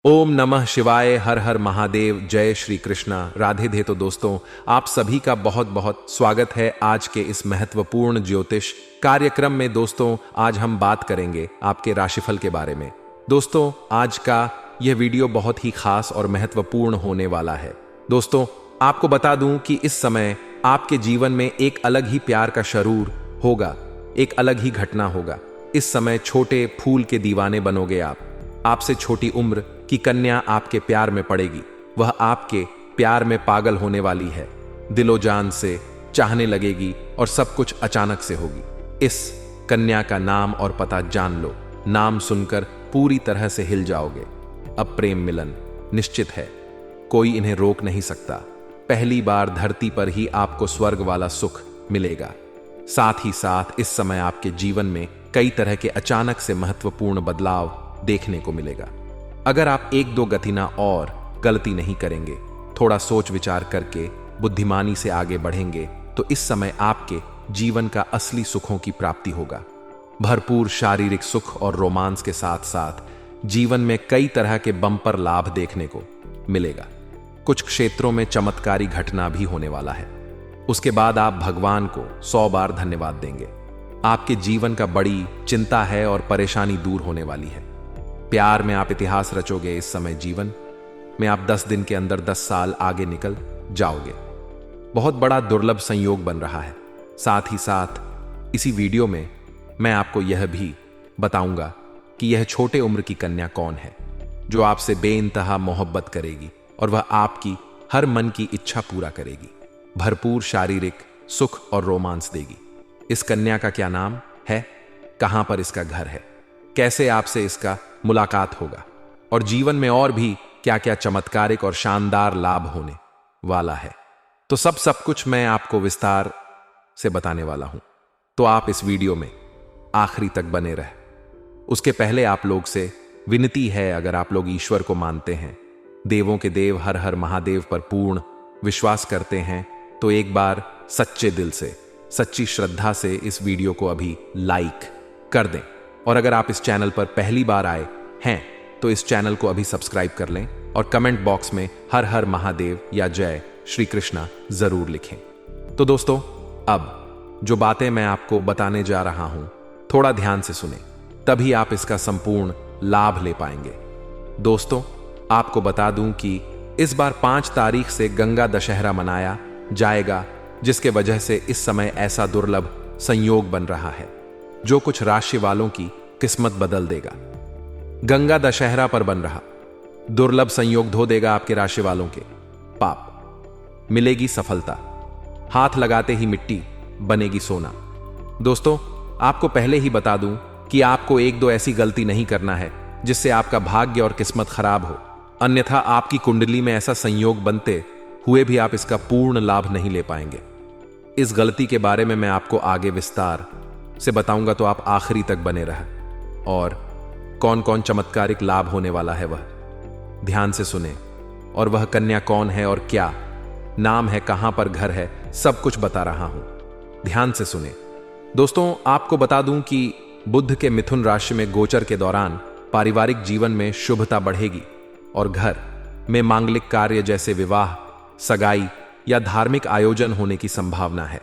ओम नमः शिवाय। हर हर महादेव। जय श्री कृष्णा। राधे धे। तो दोस्तों, आप सभी का बहुत बहुत स्वागत है आज के इस महत्वपूर्ण ज्योतिष कार्यक्रम में। दोस्तों, आज हम बात करेंगे आपके राशिफल के बारे में। दोस्तों, आज का यह वीडियो बहुत ही खास और महत्वपूर्ण होने वाला है। दोस्तों, आपको बता दूं कि इस समय आपके जीवन में एक अलग ही प्यार का शरूर होगा, एक अलग ही घटना होगा। इस समय छोटे फूल के दीवाने बनोगे आप। आपसे छोटी उम्र की कन्या आपके प्यार में पड़ेगी। वह आपके प्यार में पागल होने वाली है, दिलो जान से चाहने लगेगी और सब कुछ अचानक से होगी। इस कन्या का नाम और पता जान लो। नाम सुनकर पूरी तरह से हिल जाओगे। अब प्रेम मिलन निश्चित है, कोई इन्हें रोक नहीं सकता। पहली बार धरती पर ही आपको स्वर्ग वाला सुख मिलेगा। साथ ही साथ इस समय आपके जीवन में कई तरह के अचानक से महत्वपूर्ण बदलाव देखने को मिलेगा। अगर आप एक दो गतिना और गलती नहीं करेंगे, थोड़ा सोच विचार करके बुद्धिमानी से आगे बढ़ेंगे, तो इस समय आपके जीवन का असली सुखों की प्राप्ति होगा। भरपूर शारीरिक सुख और रोमांस के साथ साथ जीवन में कई तरह के बम्पर लाभ देखने को मिलेगा। कुछ क्षेत्रों में चमत्कारी घटना भी होने वाला है। उसके बाद आप भगवान को 100 बार धन्यवाद देंगे। आपके जीवन का बड़ी चिंता है और परेशानी दूर होने वाली है। प्यार में आप इतिहास रचोगे। इस समय जीवन में आप 10 दिन के अंदर 10 साल आगे निकल जाओगे। बहुत बड़ा दुर्लभ संयोग बन रहा है। साथ ही साथ इसी वीडियो में मैं आपको यह भी बताऊंगा कि यह छोटे उम्र की कन्या कौन है जो आपसे बेइंतहा मोहब्बत करेगी और वह आपकी हर मन की इच्छा पूरा करेगी। भरपूर शारीरिक सुख और रोमांस देगी। इस कन्या का क्या नाम है, कहां पर इसका घर है, कैसे आपसे इसका मुलाकात होगा और जीवन में और भी क्या क्या चमत्कारिक और शानदार लाभ होने वाला है, तो सब कुछ मैं आपको विस्तार से बताने वाला हूं। तो आप इस वीडियो में आखिरी तक बने रहे। उसके पहले आप लोग से विनती है, अगर आप लोग ईश्वर को मानते हैं, देवों के देव हर हर महादेव पर पूर्ण विश्वास करते हैं, तो एक बार सच्चे दिल से, सच्ची श्रद्धा से इस वीडियो को अभी लाइक कर दें। और अगर आप इस चैनल पर पहली बार आए हैं तो इस चैनल को अभी सब्सक्राइब कर लें और कमेंट बॉक्स में हर हर महादेव या जय श्री कृष्णा जरूर लिखें। तो दोस्तों, अब जो बातें मैं आपको बताने जा रहा हूं, थोड़ा ध्यान से सुने, तभी आप इसका संपूर्ण लाभ ले पाएंगे। दोस्तों, आपको बता दूं कि इस बार 5 तारीख से गंगा दशहरा मनाया जाएगा, जिसके वजह से इस समय ऐसा दुर्लभ संयोग बन रहा है जो कुछ राशि वालों की किस्मत बदल देगा। गंगा दशहरा पर बन रहा दुर्लभ संयोग धो देगा आपके राशि वालों के पाप। मिलेगी सफलता, हाथ लगाते ही मिट्टी बनेगी सोना। दोस्तों, आपको पहले ही बता दूं कि आपको एक दो ऐसी गलती नहीं करना है जिससे आपका भाग्य और किस्मत खराब हो, अन्यथा आपकी कुंडली में ऐसा संयोग बनते हुए भी आप इसका पूर्ण लाभ नहीं ले पाएंगे। इस गलती के बारे में मैं आपको आगे विस्तार से बताऊंगा, तो आप आखिरी तक बने रहे। और कौन कौन चमत्कारिक लाभ होने वाला है वह ध्यान से सुने। और वह कन्या कौन है और क्या नाम है, कहां पर घर है, सब कुछ बता रहा हूं, ध्यान से सुने। दोस्तों, आपको बता दूं कि बुध के मिथुन राशि में गोचर के दौरान पारिवारिक जीवन में शुभता बढ़ेगी और घर में मांगलिक कार्य जैसे विवाह, सगाई या धार्मिक आयोजन होने की संभावना है।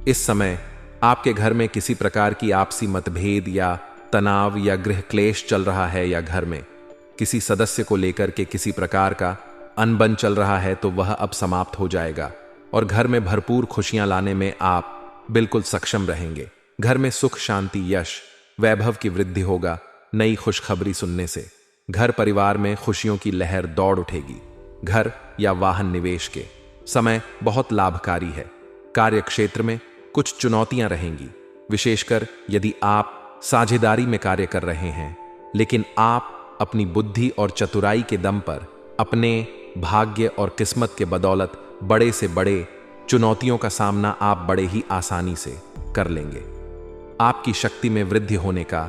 इस समय आपके घर में किसी प्रकार की आपसी मतभेद या तनाव या गृह क्लेश चल रहा है, या घर में किसी सदस्य को लेकर के किसी प्रकार का अनबन चल रहा है, तो वह अब समाप्त हो जाएगा और घर में भरपूर खुशियां लाने में आप बिल्कुल सक्षम रहेंगे। घर में सुख, शांति, यश, वैभव की वृद्धि होगा। नई खुशखबरी सुनने से घर परिवार में खुशियों की लहर दौड़ उठेगी। घर या वाहन निवेश के समय बहुत लाभकारी है। कार्य क्षेत्र में कुछ चुनौतियां रहेंगी, विशेषकर यदि आप साझेदारी में कार्य कर रहे हैं, लेकिन आप अपनी बुद्धि और चतुराई के दम पर अपने भाग्य और किस्मत के बदौलत बड़े से बड़े चुनौतियों का सामना आप बड़े ही आसानी से कर लेंगे। आपकी शक्ति में वृद्धि होने का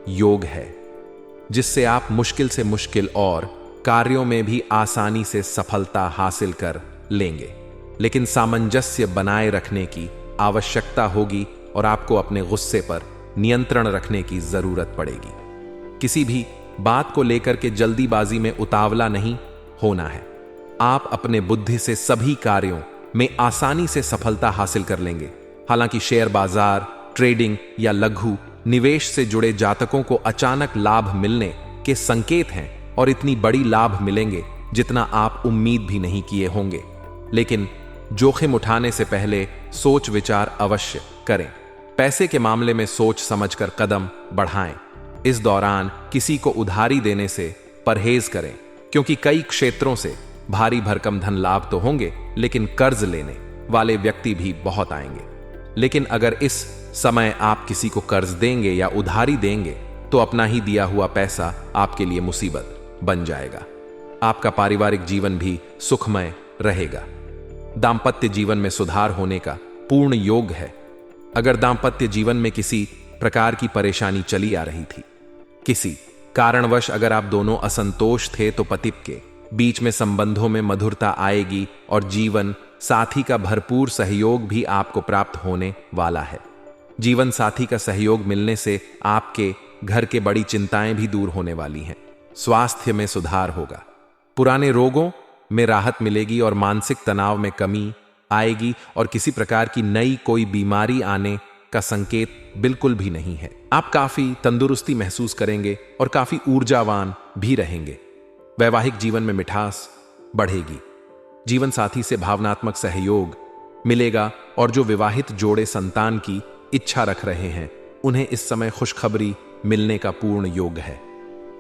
योग है, जिससे आप मुश्किल से मुश्किल और कार्यों में भी आसानी से सफलता हासिल कर लेंगे। लेकिन सामंजस्य बनाए रखने की आवश्यकता होगी और आपको अपने गुस्से पर नियंत्रण रखने की जरूरत पड़ेगी। किसी भी बात को लेकर के जल्दीबाजी में उतावला नहीं होना है। आप अपने बुद्धि से सभी कार्यों में आसानी से सफलता हासिल कर लेंगे। हालांकि शेयर बाजार, ट्रेडिंग या लघु निवेश से जुड़े जातकों को अचानक लाभ मिलने के संकेत हैं और इतनी बड़ी लाभ मिलेंगे जितना आप उम्मीद भी नहीं किए होंगे। लेकिन जोखिम उठाने से पहले सोच विचार अवश्य करें। पैसे के मामले में सोच समझकर कदम बढ़ाएं। इस दौरान किसी को उधारी देने से परहेज करें, क्योंकि कई क्षेत्रों से भारी भरकम धन लाभ तो होंगे, लेकिन कर्ज लेने वाले व्यक्ति भी बहुत आएंगे। लेकिन अगर इस समय आप किसी को कर्ज देंगे या उधारी देंगे तो अपना ही दिया हुआ पैसा आपके लिए मुसीबत बन जाएगा। आपका पारिवारिक जीवन भी सुखमय रहेगा। दाम्पत्य जीवन में सुधार होने का पूर्ण योग है। अगर दाम्पत्य जीवन में किसी प्रकार की परेशानी चली आ रही थी, किसी कारणवश अगर आप दोनों असंतोष थे, तो पति के बीच में संबंधों में मधुरता आएगी और जीवन साथी का भरपूर सहयोग भी आपको प्राप्त होने वाला है। जीवन साथी का सहयोग मिलने से आपके घर के बड़ी चिंताएं भी दूर होने वाली हैं। स्वास्थ्य में सुधार होगा। पुराने रोगों में राहत मिलेगी और मानसिक तनाव में कमी आएगी और किसी प्रकार की नई कोई बीमारी आने का संकेत बिल्कुल भी नहीं है। आप काफी तंदुरुस्ती महसूस करेंगे और काफी ऊर्जावान भी रहेंगे। वैवाहिक जीवन में मिठास बढ़ेगी। जीवन साथी से भावनात्मक सहयोग मिलेगा और जो विवाहित जोड़े संतान की इच्छा रख रहे हैं, उन्हें इस समय खुशखबरी मिलने का पूर्ण योग है।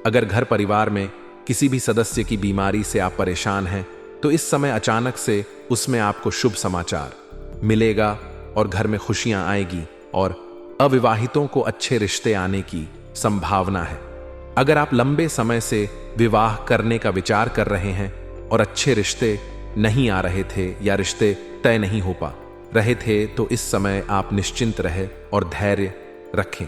अगर घर परिवार में किसी भी सदस्य की बीमारी से आप परेशान हैं, तो इस समय अचानक से उसमें आपको शुभ समाचार मिलेगा और घर में खुशियां आएगी और अविवाहितों को अच्छे रिश्ते आने की संभावना है। अगर आप लंबे समय से विवाह करने का विचार कर रहे हैं और अच्छे रिश्ते नहीं आ रहे थे या रिश्ते तय नहीं हो पा रहे थे, तो इस समय आप निश्चिंत रहे और धैर्य रखें।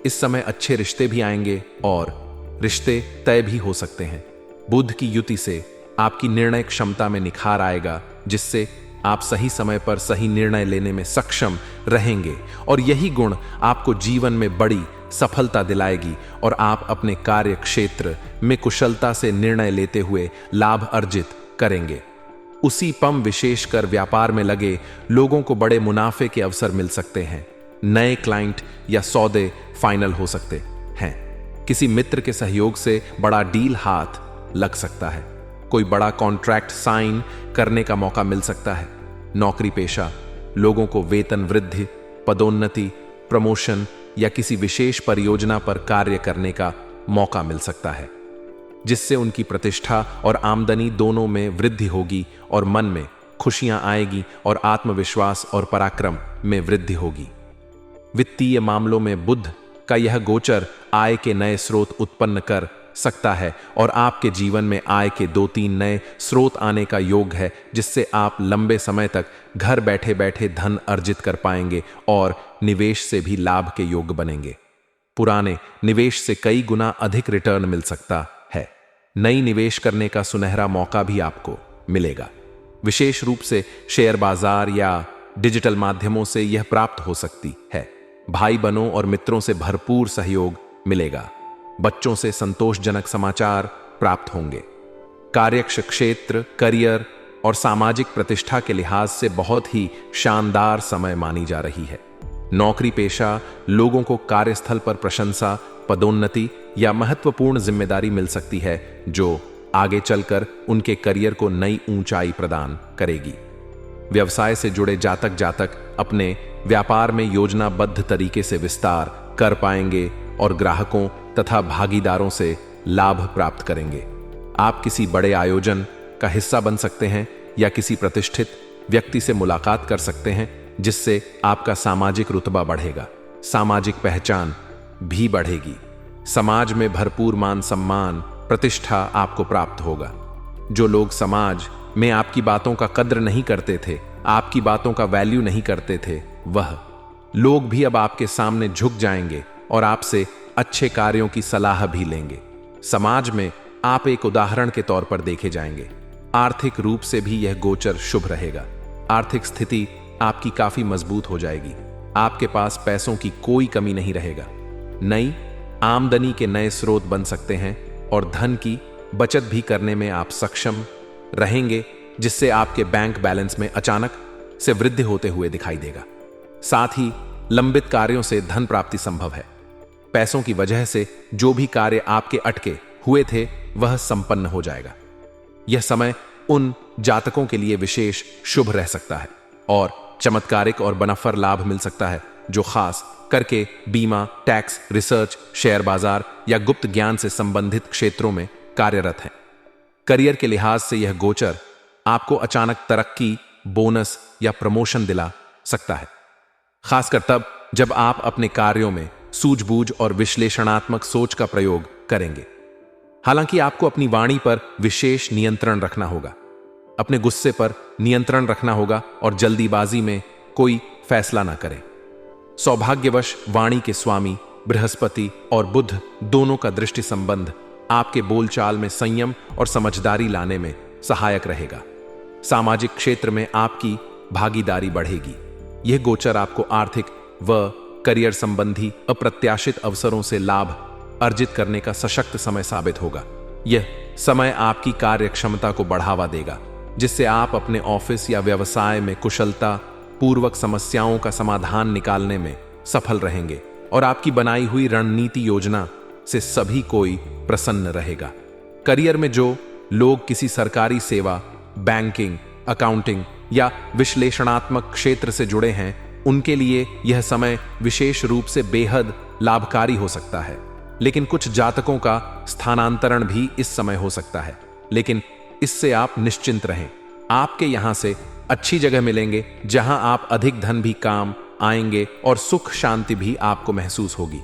इस समय अच्छे रिश्ते भी आएंगे और रिश्ते तय भी हो सकते हैं। बुध की युति से आपकी निर्णय क्षमता में निखार आएगा, जिससे आप सही समय पर सही निर्णय लेने में सक्षम रहेंगे और यही गुण आपको जीवन में बड़ी सफलता दिलाएगी और आप अपने कार्य क्षेत्र में कुशलता से निर्णय लेते हुए लाभ अर्जित करेंगे। उसी पम विशेषकर व्यापार में लगे लोगों को बड़े मुनाफे के अवसर मिल सकते हैं। नए क्लाइंट या सौदे फाइनल हो सकते हैं। किसी मित्र के सहयोग से बड़ा डील हाथ लग सकता है। कोई बड़ा कॉन्ट्रैक्ट साइन करने का मौका मिल सकता है। नौकरी पेशा लोगों को वेतन वृद्धि, पदोन्नति, प्रमोशन या किसी विशेष परियोजना पर कार्य करने का मौका मिल सकता है, जिससे उनकी प्रतिष्ठा और आमदनी दोनों में वृद्धि होगी और मन में खुशियां आएगी और आत्मविश्वास और पराक्रम में वृद्धि होगी। वित्तीय मामलों में बुध का यह गोचर आय के नए स्रोत उत्पन्न कर सकता है और आपके जीवन में आय के 2-3 नए स्रोत आने का योग है, जिससे आप लंबे समय तक घर बैठे बैठे धन अर्जित कर पाएंगे और निवेश से भी लाभ के योग बनेंगे। पुराने निवेश से कई गुना अधिक रिटर्न मिल सकता है। नई निवेश करने का सुनहरा मौका भी आपको मिलेगा। विशेष रूप से शेयर बाजार या डिजिटल माध्यमों से यह प्राप्त हो सकती है। भाई बहनों और मित्रों से भरपूर सहयोग मिलेगा। बच्चों से संतोषजनक समाचार प्राप्त होंगे। कार्यक्षेत्र क्षेत्र, करियर और सामाजिक प्रतिष्ठा के लिहाज से बहुत ही शानदार समय मानी जा रही है। नौकरी पेशा लोगों को कार्यस्थल पर प्रशंसा, पदोन्नति या महत्वपूर्ण जिम्मेदारी मिल सकती है, जो आगे चलकर उनके करियर को नई ऊंचाई प्रदान करेगी। व्यवसाय से जुड़े जातक अपने व्यापार में योजनाबद्ध तरीके से विस्तार कर पाएंगे और ग्राहकों तथा भागीदारों से लाभ प्राप्त करेंगे। आप किसी बड़े आयोजन का हिस्सा बन सकते हैं या किसी प्रतिष्ठित व्यक्ति से मुलाकात कर सकते हैं, जिससे आपका सामाजिक रुतबा बढ़ेगा। सामाजिक पहचान भी बढ़ेगी। समाज में भरपूर मान सम्मान, प्रतिष्ठा आपको प्राप्त होगा। जो लोग समाज में आपकी बातों का कद्र नहीं करते थे, आपकी बातों का वैल्यू नहीं करते थे, वह लोग भी अब आपके सामने झुक जाएंगे और आपसे अच्छे कार्यों की सलाह भी लेंगे। समाज में आप एक उदाहरण के तौर पर देखे जाएंगे। आर्थिक रूप से भी यह गोचर शुभ रहेगा। आर्थिक स्थिति आपकी काफी मजबूत हो जाएगी। आपके पास पैसों की कोई कमी नहीं रहेगा। नई आमदनी के नए स्रोत बन सकते हैं और धन की बचत भी करने में आप सक्षम रहेंगे, जिससे आपके बैंक बैलेंस में अचानक से वृद्धि होते हुए दिखाई देगा। साथ ही लंबित कार्यों से धन प्राप्ति संभव है। पैसों की वजह से जो भी कार्य आपके अटके हुए थे वह संपन्न हो जाएगा। यह समय उन जातकों के लिए विशेष शुभ रह सकता है और चमत्कारिक और बनफर लाभ मिल सकता है, जो खास करके बीमा, टैक्स, रिसर्च, शेयर बाजार या गुप्त ज्ञान से संबंधित क्षेत्रों में कार्यरत हैं। करियर के लिहाज से यह गोचर आपको अचानक तरक्की, बोनस या प्रमोशन दिला सकता है, खासकर तब जब आप अपने कार्यों में सूझबूझ और विश्लेषणात्मक सोच का प्रयोग करेंगे। हालांकि आपको अपनी वाणी पर विशेष नियंत्रण रखना होगा, अपने गुस्से पर नियंत्रण रखना होगा और जल्दीबाजी में कोई फैसला ना करें। सौभाग्यवश वाणी के स्वामी बृहस्पति और बुध दोनों का दृष्टि संबंध आपके बोलचाल में संयम और समझदारी लाने में सहायक रहेगा। सामाजिक क्षेत्र में आपकी भागीदारी बढ़ेगी। यह गोचर आपको आर्थिक व करियर संबंधी अप्रत्याशित अवसरों से लाभ अर्जित करने का सशक्त समय साबित होगा। यह समय आपकी कार्यक्षमता को बढ़ावा देगा, जिससे आप अपने ऑफिस या व्यवसाय में कुशलता पूर्वक समस्याओं का समाधान निकालने में सफल रहेंगे और आपकी बनाई हुई रणनीति योजना से सभी कोई प्रसन्न रहेगा। करियर में जो लोग किसी सरकारी सेवा, बैंकिंग, अकाउंटिंग या विश्लेषणात्मक क्षेत्र से जुड़े हैं, उनके लिए यह समय विशेष रूप से बेहद लाभकारी हो सकता है। लेकिन कुछ जातकों का स्थानांतरण भी इस समय हो सकता है, लेकिन इससे आप निश्चिंत रहें। आपके यहां से अच्छी जगह मिलेंगे जहां आप अधिक धन भी काम आएंगे और सुख शांति भी आपको महसूस होगी।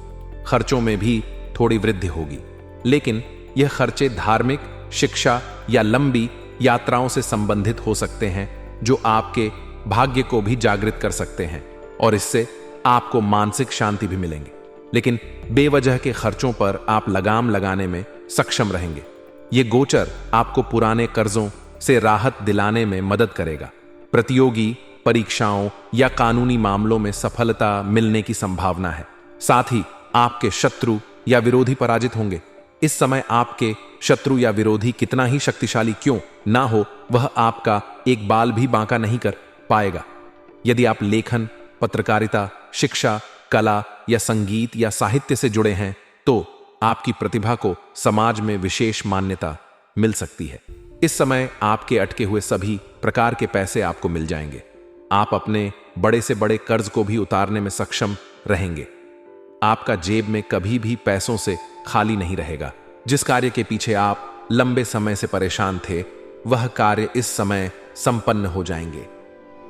खर्चों में भी थोड़ी वृद्धि होगी, लेकिन यह खर्चे धार्मिक, शिक्षा या लंबी यात्राओं से संबंधित हो सकते हैं, जो आपके भाग्य को भी जागृत कर सकते हैं और इससे आपको मानसिक शांति भी मिलेंगे। लेकिन बेवजह के खर्चों पर आप लगाम लगाने में सक्षम रहेंगे। ये गोचर आपको पुराने कर्जों से राहत दिलाने में मदद करेगा। प्रतियोगी परीक्षाओं या कानूनी मामलों में सफलता मिलने की संभावना है। साथ ही आपके शत्रु या विरोधी पराजित होंगे। इस समय आपके शत्रु या विरोधी कितना ही शक्तिशाली क्यों ना हो, वह आपका एक बाल भी बांका नहीं कर पाएगा। यदि आप लेखन, पत्रकारिता, शिक्षा, कला या संगीत या साहित्य से जुड़े हैं, तो आपकी प्रतिभा को समाज में विशेष मान्यता मिल सकती है। इस समय आपके अटके हुए सभी प्रकार के पैसे आपको मिल जाएंगे। आप अपने बड़े से बड़े कर्ज को भी उतारने में सक्षम रहेंगे। आपका जेब में कभी भी पैसों से खाली नहीं रहेगा। जिस कार्य के पीछे आप लंबे समय से परेशान थे, वह कार्य इस समय संपन्न हो जाएंगे।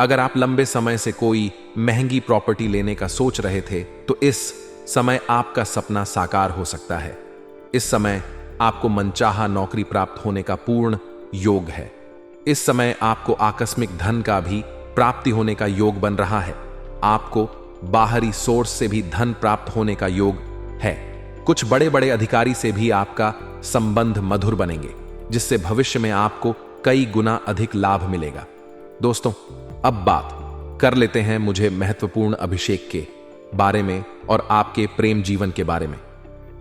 अगर आप लंबे समय से कोई महंगी प्रॉपर्टी लेने का सोच रहे थे, तो इस समय आपका सपना साकार हो सकता है। इस समय आपको मनचाहा नौकरी प्राप्त होने का पूर्ण योग है। इस समय आपको आकस्मिक धन का भी प्राप्ति होने का योग बन रहा है। आपको बाहरी सोर्स से भी धन प्राप्त होने का योग है। कुछ बड़े बड़े अधिकारी से भी आपका संबंध मधुर बनेंगे, जिससे भविष्य में आपको कई गुना अधिक लाभ मिलेगा। दोस्तों, अब बात कर लेते हैं मुझे महत्वपूर्ण अभिषेक के बारे में और आपके प्रेम जीवन के बारे में।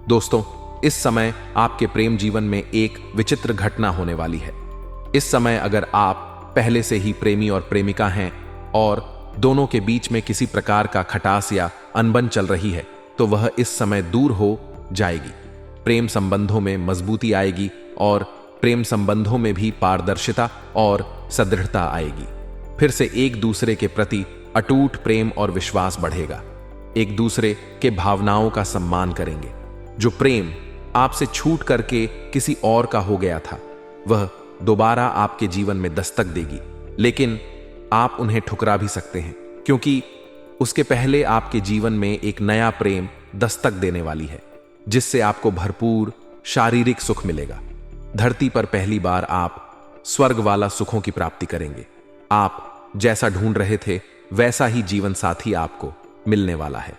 दोस्तों, इस समय आपके प्रेम जीवन में एक विचित्र घटना होने वाली है। इस समय अगर आप पहले से ही प्रेमी और प्रेमिका हैं और दोनों के बीच में किसी प्रकार का खटास या अनबन चल रही है, तो वह इस समय दूर हो जाएगी। प्रेम संबंधों में मजबूती आएगी और प्रेम संबंधों में भी पारदर्शिता और सदृढ़ता आएगी। फिर से एक दूसरे के प्रति अटूट प्रेम और विश्वास बढ़ेगा। एक दूसरे के भावनाओं का सम्मान करेंगे। जो प्रेम आपसे छूट करके किसी और का हो गया था, वह दोबारा आपके जीवन में दस्तक देगी। लेकिन आप उन्हें ठुकरा भी सकते हैं, क्योंकि उसके पहले आपके जीवन में एक नया प्रेम दस्तक देने वाली है, जिससे आपको भरपूर शारीरिक सुख मिलेगा। धरती पर पहली बार आप स्वर्ग वाला सुखों की प्राप्ति करेंगे। आप जैसा ढूंढ रहे थे, वैसा ही जीवन साथी आपको मिलने वाला है।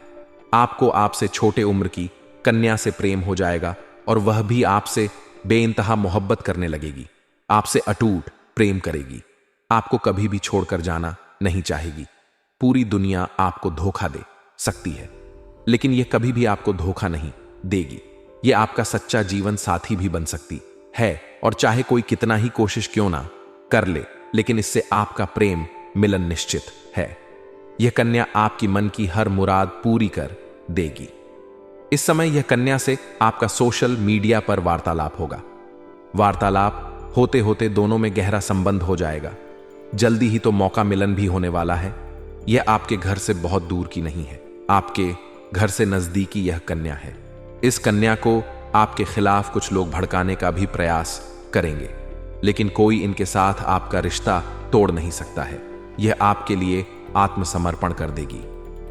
आपको आपसे छोटे उम्र की कन्या से प्रेम हो जाएगा और वह भी आपसे बेइंतहा मोहब्बत करने लगेगी। आपसे अटूट प्रेम करेगी। आपको कभी भी छोड़कर जाना नहीं चाहेगी। पूरी दुनिया आपको धोखा दे सकती है, लेकिन यह कभी भी आपको धोखा नहीं देगी। ये आपका सच्चा जीवन साथी भी बन सकती है, और चाहे कोई कितना ही कोशिश क्यों ना कर ले, लेकिन इससे आपका प्रेम मिलन निश्चित है। यह कन्या आपकी मन की हर मुराद पूरी कर देगी। इस समय यह कन्या से आपका सोशल मीडिया पर वार्तालाप होगा। वार्तालाप होते होते दोनों में गहरा संबंध हो जाएगा। जल्दी ही तो मौका मिलन भी होने वाला है। यह आपके घर से बहुत दूर की नहीं है, आपके घर से नजदीकी यह कन्या है। इस कन्या को आपके खिलाफ कुछ लोग भड़काने का भी प्रयास करेंगे, लेकिन कोई इनके साथ आपका रिश्ता तोड़ नहीं सकता है। यह आपके लिए आत्मसमर्पण कर देगी।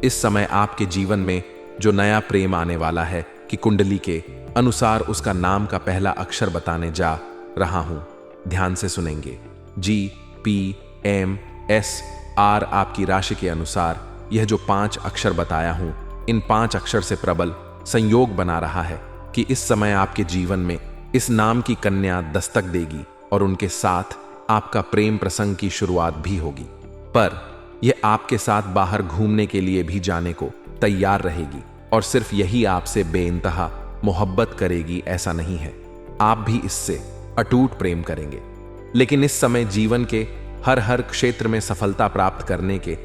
इस समय आपके जीवन में जो नया प्रेम आने वाला है कि कुंडली के अनुसार उसका नाम का पहला अक्षर बताने जा रहा हूं। ध्यान से सुनेंगे। GPMSR आपकी राशि के अनुसार यह जो 5 अक्षर बताया हूं, इन 5 अक्षर से प्रबल संयोग बना रहा है कि इस समय आपके जीवन में इस नाम की कन्या दस्तक देगी और उनके साथ आपका प्रेम प्रसंग की शुरुआत भी होगी। पर यह आपके साथ बाहर घूमने के लिए भी जाने को तैयार रहेगी और सिर्फ यही आपसे बेइंतहा मोहब्बत करेगी ऐसा नहीं है, आप भी इससे अटूट प्रेम करेंगे। लेकिन इस समय जीवन के हर क्षेत्र में सफलता प्राप्त करने के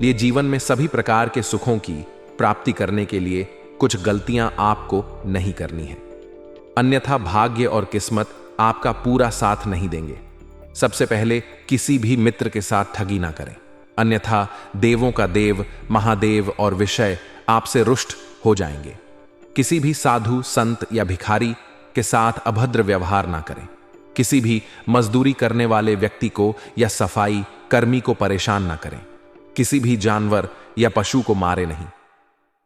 लिए, जीवन में सभी प्रकार के सुखों की प्राप्ति करने के लिए कुछ गलतियां आपको नहीं करनी है, अन्यथा भाग्य और किस्मत आपका पूरा साथ नहीं देंगे। सबसे पहले किसी भी मित्र के साथ ठगी ना करें, अन्यथा देवों का देव महादेव और विषय आपसे रुष्ट हो जाएंगे। किसी भी साधु संत या भिखारी के साथ अभद्र व्यवहार ना करें। किसी भी मजदूरी करने वाले व्यक्ति को या सफाई कर्मी को परेशान ना करें। किसी भी जानवर या पशु को मारे नहीं।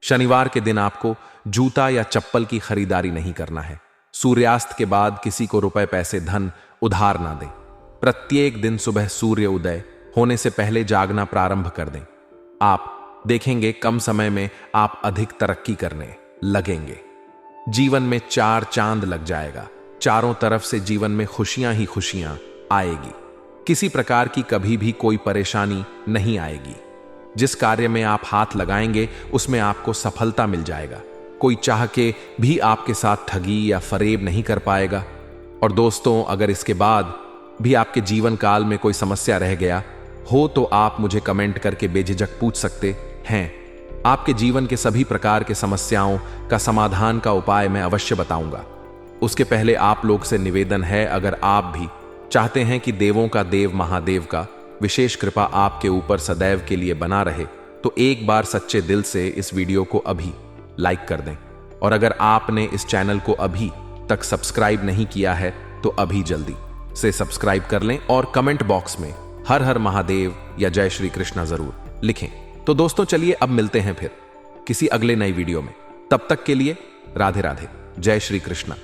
शनिवार के दिन आपको जूता या चप्पल की खरीदारी नहीं करना है। सूर्यास्त के बाद किसी को रुपए पैसे धन उधार ना दें। प्रत्येक दिन सुबह सूर्य उदय होने से पहले जागना प्रारंभ कर दें। आप देखेंगे कम समय में आप अधिक तरक्की करने लगेंगे। जीवन में 4 चांद लग जाएगा। चारों तरफ से जीवन में खुशियां ही खुशियां आएगी। किसी प्रकार की कभी भी कोई परेशानी नहीं आएगी। जिस कार्य में आप हाथ लगाएंगे उसमें आपको सफलता मिल जाएगा। कोई चाह के भी आपके साथ ठगी या फरेब नहीं कर पाएगा। और दोस्तों, अगर इसके बाद भी आपके जीवन काल में कोई समस्या रह गया हो तो आप मुझे कमेंट करके बेझिझक पूछ सकते हैं। आपके जीवन के सभी प्रकार के समस्याओं का समाधान का उपाय मैं अवश्य बताऊंगा। उसके पहले आप लोग से निवेदन है, अगर आप भी चाहते हैं कि देवों का देव महादेव का विशेष कृपा आपके ऊपर सदैव के लिए बना रहे, तो एक बार सच्चे दिल से इस वीडियो को अभी लाइक कर दें। और अगर आपने इस चैनल को अभी तक सब्सक्राइब नहीं किया है तो अभी जल्दी से सब्सक्राइब कर लें और कमेंट बॉक्स में हर हर महादेव या जय श्री कृष्णा जरूर लिखें। तो दोस्तों, चलिए अब मिलते हैं फिर किसी अगले नई वीडियो में। तब तक के लिए राधे राधे, जय श्री कृष्णा।